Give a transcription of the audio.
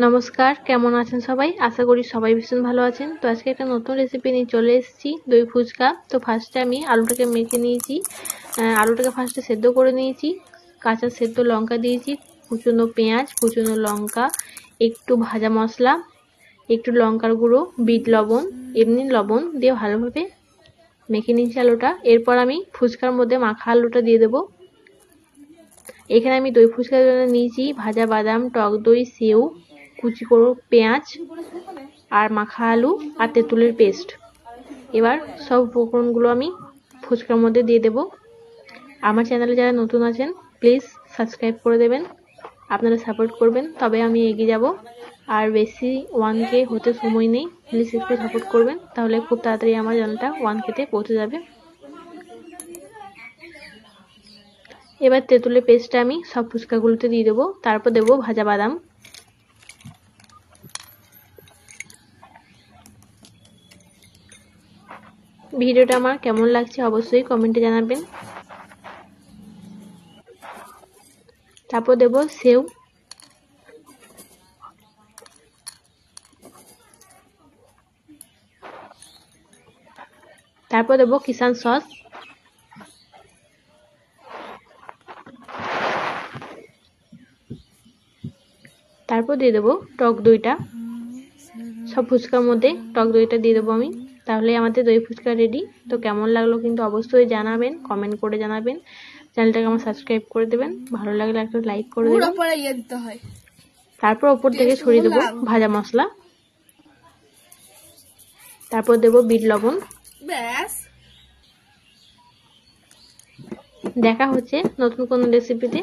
নমস্কার, কেমন আছেন সবাই? আশা করি সবাই ভীষণ ভালো আছেন। তো আজকে একটা নতুন রেসিপি নিয়ে চলে এসেছি, দই ফুচকা। তো ফার্স্টে আমি আলুটাকে মেখে নিয়েছি। আলুটাকে ফার্স্টে সেদ্ধ করে নিয়েছি, কাঁচা সেদ্ধ লঙ্কা দিয়েছি, কুচনো পেঁয়াজ, কুচনো লঙ্কা, একটু ভাজা মশলা, একটু লঙ্কার গুঁড়ো, বিট লবণ, এমনি লবণ দিয়ে ভালোভাবে মেখে নিয়েছি আলুটা। এরপর আমি ফুচকার মধ্যে মাখা আলুটা দিয়ে দেবো। এখানে আমি দই ফুচকার জন্য নিয়েছি ভাজা বাদাম, টক দই, সেউ, কুচি করে পেঁয়াজ আর মাখা আলু আর তেঁতুলের পেস্ট। এবার সব উপকরণগুলো আমি ফুচকার মধ্যে দিয়ে দেব। আমার চ্যানেলে যারা নতুন আছেন প্লিজ সাবস্ক্রাইব করে দেবেন, আপনারা সাপোর্ট করবেন তবে আমি এগিয়ে যাব। আর বেশি 1K হতে সময় নেই, প্লিজ একটু সাপোর্ট করবেন, তাহলে খুব তাড়াতাড়ি আমার চ্যানেলটা 1K-তে পৌঁছে যাবে। এবার তেঁতুলের পেস্টটা আমি সব ফুচকাগুলোতে দিয়ে দেবো। তারপর দেবো ভাজা বাদাম। ভিডিওটা আমার কেমন লাগছে অবশ্যই কমেন্টে জানাবেন। তারপর দেব সেউ, তারপর দেব কিষান সস, তারপর দিয়ে দেবো টক দইটা। সব ফুচকার মধ্যে টক দইটা দিয়ে দেবো আমি। তাহলে আমাদের দই ফুচকা রেডি। তো কেমন লাগলো কিন্তু অবশ্যই জানাবেন, কমেন্ট করে জানাবেন। চ্যানেলটাকে আমার সাবস্ক্রাইব করে দেবেন, ভালো লাগলে একটা লাইক করে দেবেন। তারপর ওপর থেকে ছড়িয়ে দেবো ভাজা মশলা, তারপর দেবো বিট লবণ। ব্যাস, দেখা হচ্ছে নতুন কোনো রেসিপিতে।